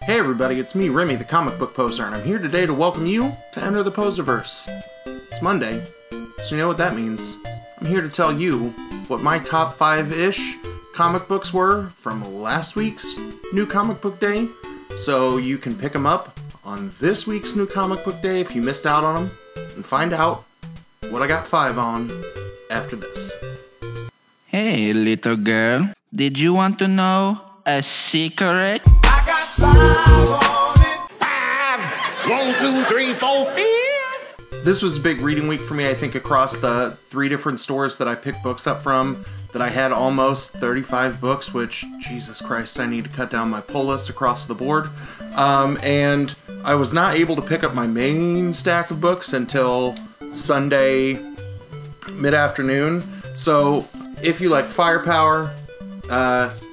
Hey everybody, it's me, Remy, the comic book poser, and I'm here today to welcome you to Enter the Poserverse. It's Monday, so you know what that means. I'm here to tell you what my top 5-ish comic books were from last week's New Comic Book Day, so you can pick them up on this week's New Comic Book Day if you missed out on them, and find out what I got 5 on after this. Hey, little girl, did you want to know a secret? I got 5 on it. 5, 1, 2, 3, 4, 5. This was a big reading week for me, I think, across the 3 different stores that I picked books up from, that I had almost 35 books, which, Jesus Christ, I need to cut down my pull list across the board. And I was not able to pick up my main stack of books until Sunday mid-afternoon. So if you like Firepower,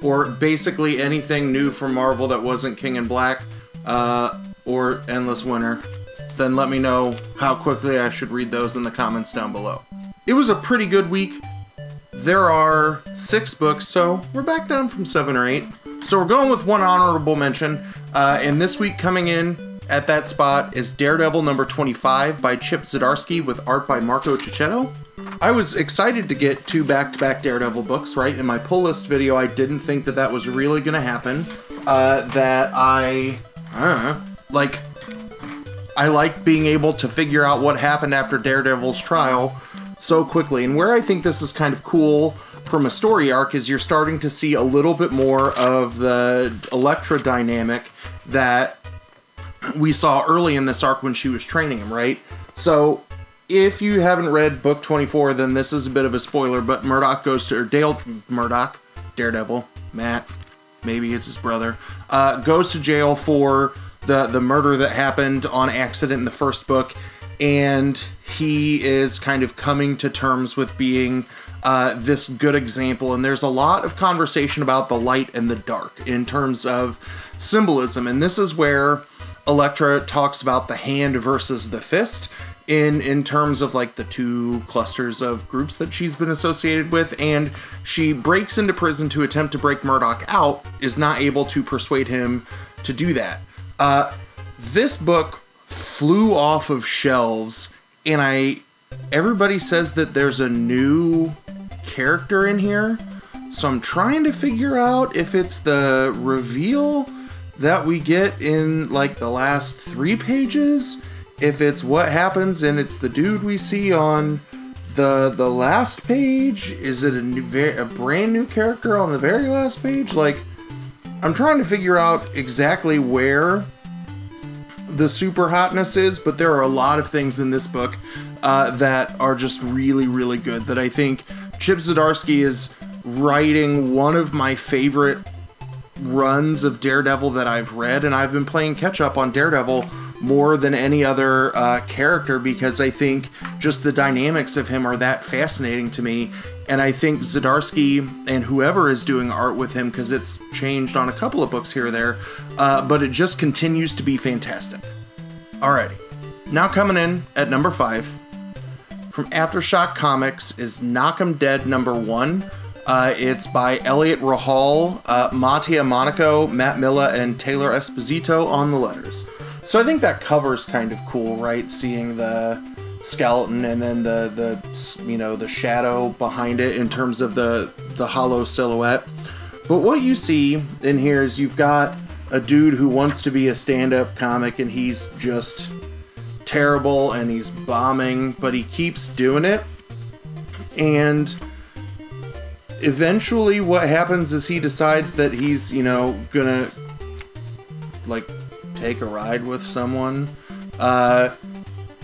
or basically anything new from Marvel that wasn't King in Black, or Endless Winter, then let me know how quickly I should read those in the comments down below. It was a pretty good week. There are 6 books, so we're back down from 7 or 8. So we're going with one honorable mention, and this week coming in at that spot is Daredevil number 25 by Chip Zdarsky with art by Marco Cicchetto. I was excited to get 2 back-to-back Daredevil books, right? In my pull list video, I didn't think that that was really going to happen. I like being able to figure out what happened after Daredevil's trial so quickly. And where I think this is kind of cool from a story arc is you're starting to see a little bit more of the Elektra dynamic that we saw early in this arc when she was training him, right? So if you haven't read book 24, then this is a bit of a spoiler, but Murdoch goes to, or Dale Murdoch, Daredevil, Matt, maybe it's his brother, goes to jail for the murder that happened on accident in the first book, and he is kind of coming to terms with being this good example. And there's a lot of conversation about the light and the dark in terms of symbolism, and this is where Elektra talks about the hand versus the fist in terms of like the 2 clusters of groups that she's been associated with, and she breaks into prison to attempt to break Murdoch out, is not able to persuade him to do that. This book flew off of shelves, and everybody says that there's a new character in here, so I'm trying to figure out if it's the reveal that we get in like the last 3 pages, if it's what happens and it's the dude we see on the last page. Is it a brand new character on the very last page? Like, I'm trying to figure out exactly where the super hotness is, but there are a lot of things in this book that are just really, really good, that I think Chip Zdarsky is writing one of my favorite runs of Daredevil that I've read, and I've been playing catch up on Daredevil more than any other character, because I think just the dynamics of him are that fascinating to me. And I think Zdarsky and whoever is doing art with him, because it's changed on a couple of books here or there, but it just continues to be fantastic. Alrighty, now coming in at number 5 from Aftershock Comics is Knock 'em Dead number 1. It's by Elliot Rahal, Mattia Monaco, Matt Milla, and Taylor Esposito on the letters. So I think that cover's kind of cool, right? Seeing the skeleton and then the shadow behind it in terms of the hollow silhouette. But what you see in here is you've got a dude who wants to be a stand-up comic, and he's just terrible and he's bombing, but he keeps doing it. And eventually what happens is he decides that he's, gonna like take a ride with someone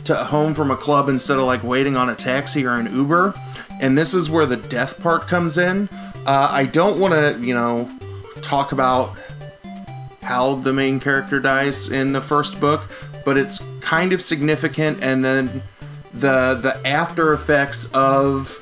to home from a club instead of like waiting on a taxi or an Uber. And this is where the death part comes in. I don't want to, talk about how the main character dies in the first book, but it's kind of significant. And then the after effects of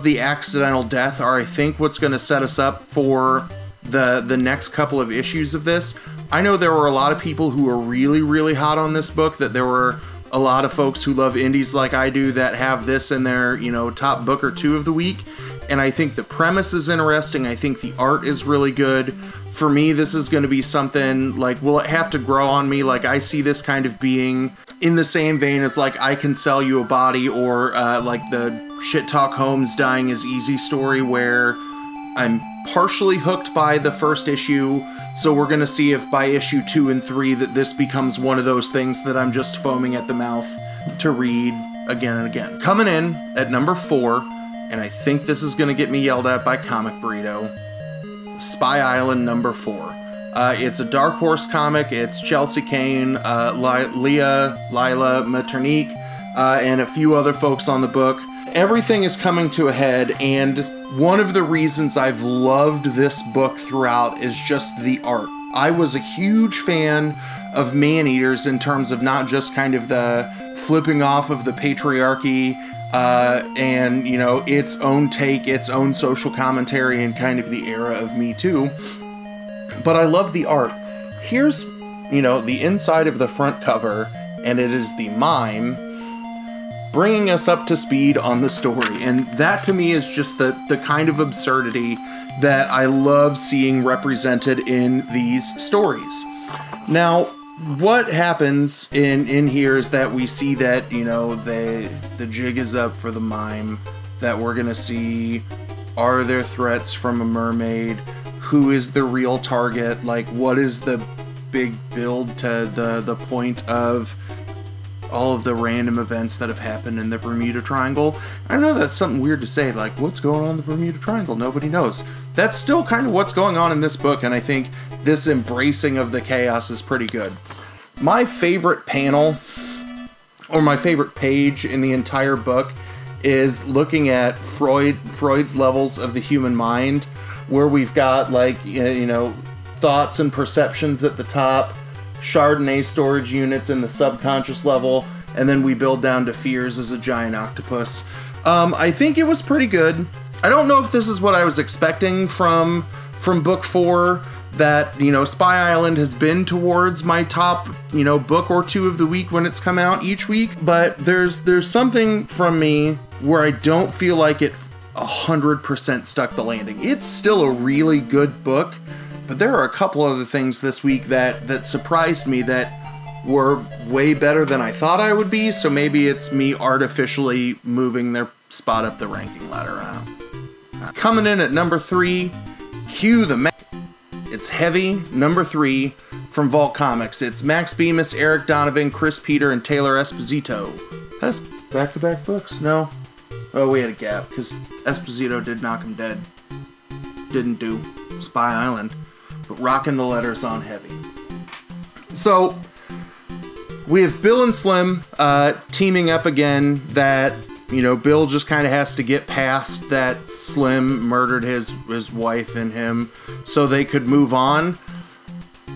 the accidental death are, I think, what's going to set us up for the next couple of issues of this. I know there were a lot of people who were really, really hot on this book, that there were a lot of folks who love indies like I do that have this in their, top book or 2 of the week. And I think the premise is interesting. I think the art is really good. For me, this is going to be something like, will it have to grow on me? Like, I see this kind of being in the same vein as like I Can Sell You a Body, or like the Shit Talk Holmes Dying is Easy story, where I'm partially hooked by the first issue. So we're going to see if by issue 2 and 3 that this becomes one of those things that I'm just foaming at the mouth to read again and again. Coming in at number 4, and I think this is going to get me yelled at by Comic Burrito, Spy Island number 4. It's a Dark Horse comic. It's Chelsea Kane, Lila Maternique, and a few other folks on the book. Everything is coming to a head, and one of the reasons I've loved this book throughout is just the art. I was a huge fan of Man-Eaters in terms of not just kind of the flipping off of the patriarchy and, you know, its own take, its own social commentary, and kind of the era of Me Too. But I love the art. Here's, you know, the inside of the front cover, and it is the mime bringing us up to speed on the story. And that to me is just the kind of absurdity that I love seeing represented in these stories. Now, what happens in here is that we see that, you know, the jig is up for the mime, that we're gonna see, are there threats from a mermaid? Who is the real target? Like, what is the big build to the point of all of the random events that have happened in the Bermuda Triangle? I know that's something weird to say, like, what's going on in the Bermuda Triangle? Nobody knows. That's still kind of what's going on in this book, and I think this embracing of the chaos is pretty good. My favorite panel, or my favorite page in the entire book, is looking at Freud's levels of the human mind, where we've got, like, you know, thoughts and perceptions at the top, Chardonnay storage units in the subconscious level, and then we build down to fears as a giant octopus. I think it was pretty good. I don't know if this is what I was expecting from book 4, that, you know, Spy Island has been towards my top, you know, book or 2 of the week when it's come out each week, but there's something from me where I don't feel like it 100% stuck the landing. It's still a really good book, but there are a couple other things this week that surprised me that were way better than I thought I would be, so maybe it's me artificially moving their spot up the ranking ladder. I don't know. Coming in at number 3, Cue the It's Heavy, number 3, from Vault Comics. It's Max Bemis, Eric Donovan, Chris Peter, and Taylor Esposito. That's back-to-back books? No? Oh, we had a gap, because Esposito did knock him dead. Didn't do Spy Island. But rocking the letters on Heavy. So, we have Bill and Slim teaming up again, that, you know, Bill just kind of has to get past that Slim murdered his wife and him so they could move on.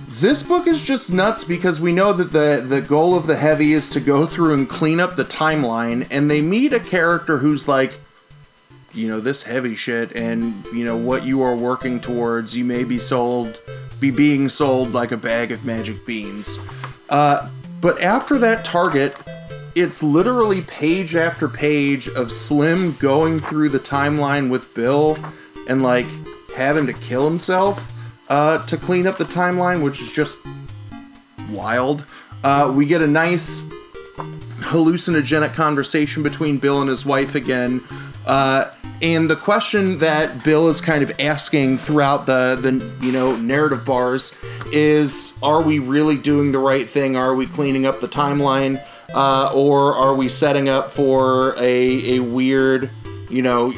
This book is just nuts because we know that the goal of the Heavy is to go through and clean up the timeline, and they meet a character who's like, you know, this heavy shit, and, you know, what you are working towards, you may be being sold like a bag of magic beans. But after that target, it's literally page after page of Slim going through the timeline with Bill and, like, having to kill himself to clean up the timeline, which is just wild. We get a nice hallucinogenic conversation between Bill and his wife again. And the question that Bill is kind of asking throughout the you know, narrative bars is, are we really doing the right thing? Are we cleaning up the timeline? Or are we setting up for a weird, you know,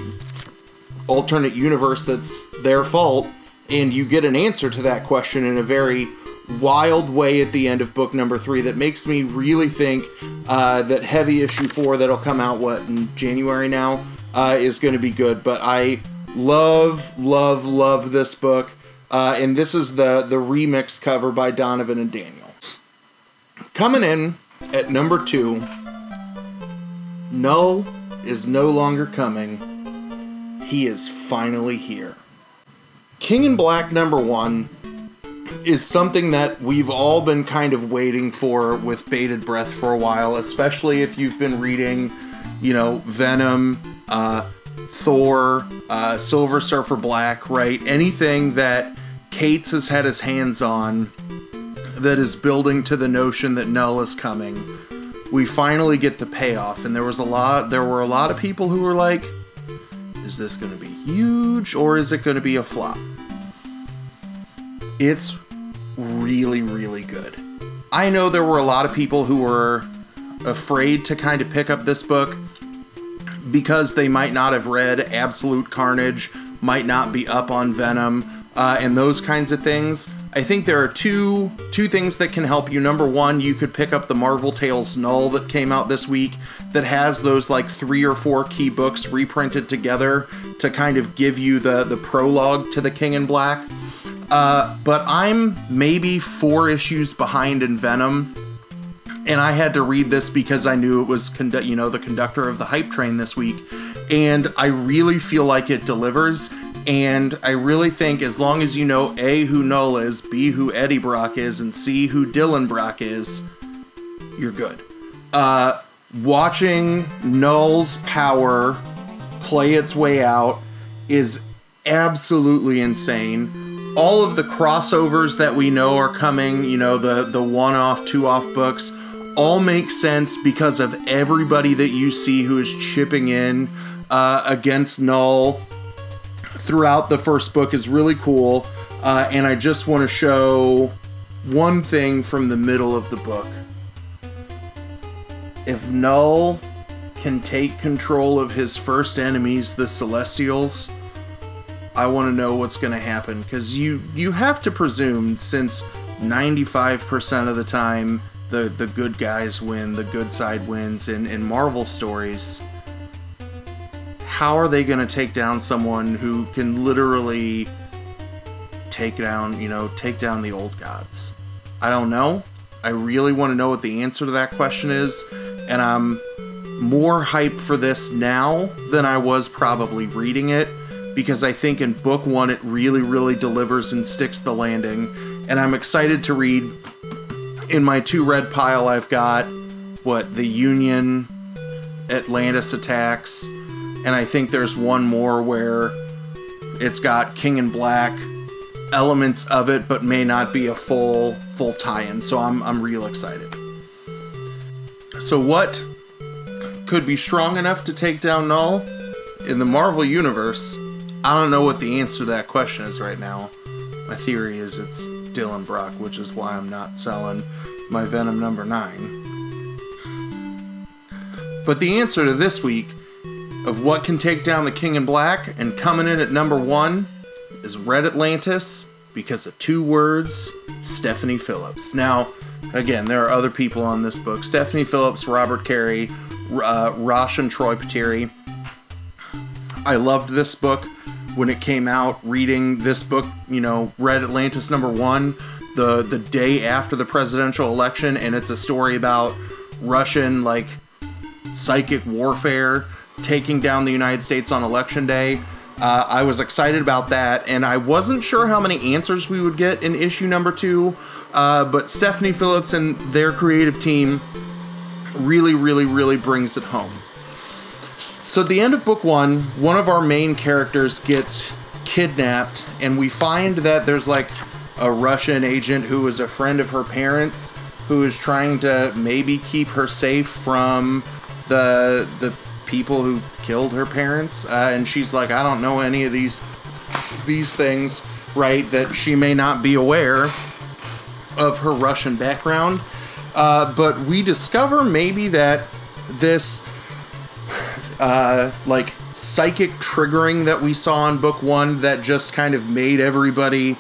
alternate universe that's their fault? And you get an answer to that question in a very wild way at the end of book number 3 that makes me really think that Heavy issue 4 that'll come out, what, in January now, is going to be good. But I love this book. And this is the remix cover by Donovan and Daniel. Coming in at number 2, Null is no longer coming. He is finally here. King in Black number 1 is something that we've all been kind of waiting for with bated breath for a while, especially if you've been reading, you know, Venom, Thor, Silver Surfer Black, right? Anything that Cates has had his hands on that is building to the notion that Null is coming. We finally get the payoff, and there were a lot of people who were like, is this going to be huge or is it going to be a flop? It's really, really good. I know there were a lot of people who were afraid to kind of pick up this book because they might not have read Absolute Carnage, might not be up on Venom, and those kinds of things. I think there are two things that can help you. Number one, you could pick up the Marvel Tales Null that came out this week that has those like 3 or 4 key books reprinted together to kind of give you the prologue to the King in Black. But I'm maybe 4 issues behind in Venom, and I had to read this because I knew it was the conductor of the hype train this week, and I really feel like it delivers. And I really think as long as you know A, who Null is, B, who Eddie Brock is, and C, who Dylan Brock is, you're good. Watching Null's power play its way out is absolutely insane. All of the crossovers that we know are coming, the one-off, 2-off books, all make sense because of everybody that you see who is chipping in against Null throughout the first book is really cool. And I just want to show one thing from the middle of the book. If Null can take control of his first enemies, the Celestials, I want to know what's going to happen. Because you have to presume, since 95% of the time the good guys win, the good side wins in Marvel stories, how are they going to take down someone who can literally take down the old gods? I don't know. I really want to know what the answer to that question is, and I'm more hyped for this now than I was probably reading it, because I think in book 1 it really, really delivers and sticks the landing, and I'm excited to read. In my 2 red pile I've got, the Union, Atlantis attacks, and I think there's one more where it's got King in Black, elements of it, but may not be a full tie-in. So I'm real excited. So what could be strong enough to take down Null in the Marvel Universe? I don't know what the answer to that question is right now. My theory is it's Dylan Brock, which is why I'm not selling my Venom number 9. But the answer to this week of what can take down the King in Black and coming in at number 1 is Red Atlantis, because of 2 words, Stephanie Phillips. Now, again, there are other people on this book. Stephanie Phillips, Robert Carey, Rosh and Troy Pateri. I loved this book when it came out. Reading this book, Red Atlantis number 1, the day after the presidential election, and it's a story about Russian, psychic warfare taking down the United States on election day. I was excited about that, and I wasn't sure how many answers we would get in issue number 2, but Stephanie Phillips and their creative team really, really, really brings it home. So at the end of book 1, one of our main characters gets kidnapped, and we find that there's a Russian agent who is a friend of her parents who is trying to maybe keep her safe from the people who killed her parents, and she's like, I don't know any of these things, right? That she may not be aware of her Russian background, but we discover maybe that this psychic triggering that we saw in book 1 that just kind of made everybody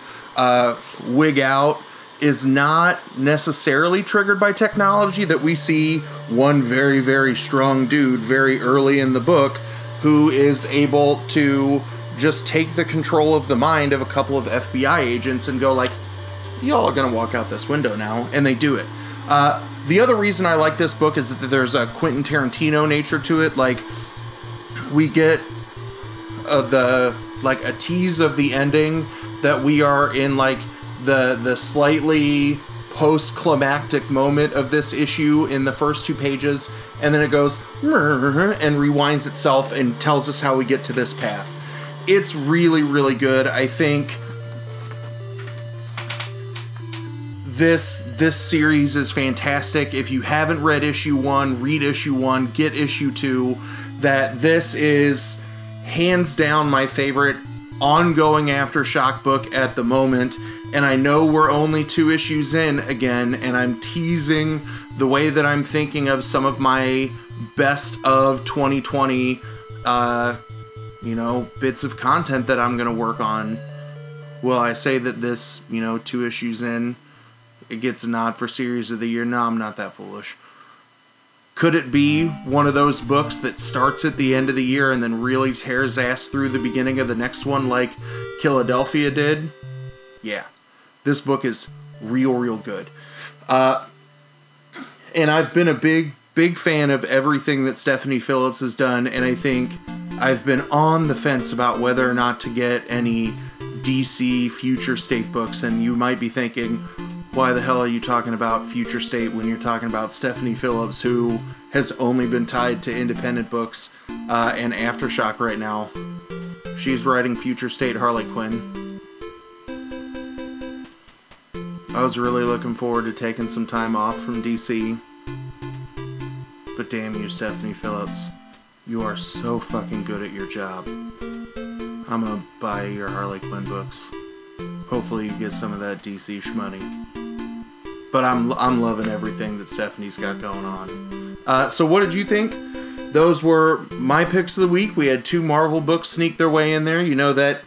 wig out is not necessarily triggered by technology, that we see one very, very strong dude very early in the book who is able to just take the control of the mind of a couple of FBI agents and go y'all are gonna walk out this window now, and they do it. The other reason I like this book is that there's a Quentin Tarantino nature to it. We get a tease of the ending, that we are in the slightly post-climactic moment of this issue in the first 2 pages, and then it goes and rewinds itself and tells us how we get to this path. It's really, really good. I think this series is fantastic. If you haven't read issue 1, read issue 1, get issue 2. That this is hands down my favorite ongoing Aftershock book at the moment. And I know we're only 2 issues in again, and I'm teasing the way that I'm thinking of some of my best of 2020, you know, bits of content that I'm going to work on. Will I say that this, you know, 2 issues in, it gets a nod for Series of the Year? No, I'm not that foolish. Could it be one of those books that starts at the end of the year and then really tears ass through the beginning of the next one like Philadelphia did? Yeah. This book is real good. And I've been a big fan of everything that Stephanie Phillips has done, and I think I've been on the fence about whether or not to get any DC Future State books, and you might be thinking, why the hell are you talking about Future State when you're talking about Stephanie Phillips, who has only been tied to independent books and Aftershock right now? She's writing Future State Harley Quinn. I was really looking forward to taking some time off from DC. But damn you, Stephanie Phillips. You are so fucking good at your job. I'm gonna buy your Harley Quinn books. Hopefully you get some of that DC shmoney. But I'm loving everything that Stephanie's got going on. So what did you think? Those were my picks of the week. We had 2 Marvel books sneak their way in there. You know that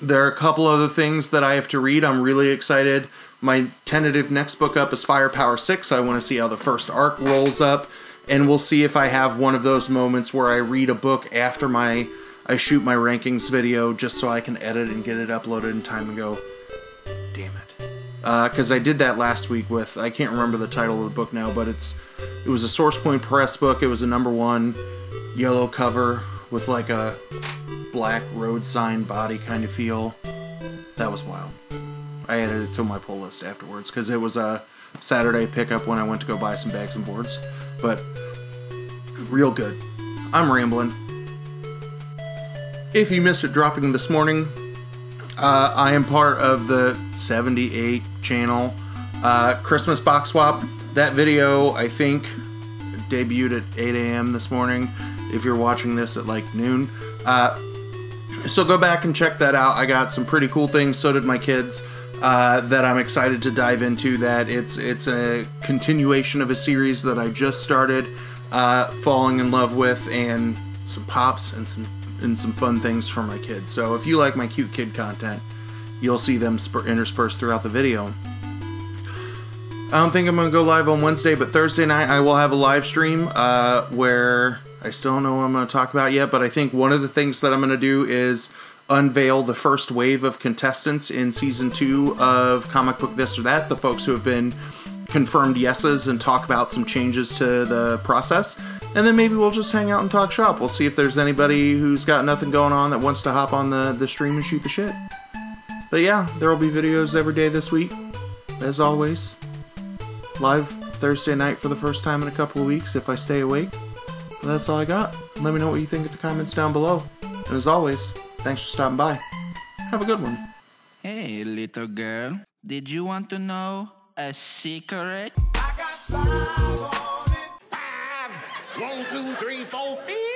there are a couple other things that I have to read. I'm really excited. My tentative next book up is Firepower 6. I want to see how the first arc rolls up. And we'll see if I have one of those moments where I read a book after I shoot my rankings video, just so I can edit and get it uploaded in time and go, damn it. Because I did that last week with, I can't remember the title of the book now, but it was a Source Point Press book. It was a #1 yellow cover with like a black road sign body kind of feel. That was wild. I added it to my pull list afterwards because it was a Saturday pickup when I went to go buy some bags and boards. But real good. I'm rambling. If you missed it dropping this morning, I am part of the 78 channel Christmas box swap. That video, I think, debuted at 8 a.m. this morning, if you're watching this at like noon. So go back and check that out. I got some pretty cool things, so did my kids, that I'm excited to dive into. That it's a continuation of a series that I just started falling in love with, and some pops and some fun things for my kids. So if you like my cute kid content, you'll see them interspersed throughout the video. I don't think I'm going to go live on Wednesday, but Thursday night I will have a live stream where I still don't know what I'm going to talk about yet, but I think one of the things that I'm going to do is unveil the first wave of contestants in Season 2 of Comic Book This or That, the folks who have been confirmed yeses, and talk about some changes to the process. And then maybe we'll just hang out and talk shop. We'll see if there's anybody who's got nothing going on that wants to hop on the stream and shoot the shit. But yeah, there will be videos every day this week, as always. Live Thursday night for the first time in a couple of weeks, if I stay awake. But that's all I got. Let me know what you think in the comments down below. And as always, thanks for stopping by. Have a good one. Hey, little girl. Did you want to know a secret? I got 5 on it. 5, 1, 2, 3, 4, 5.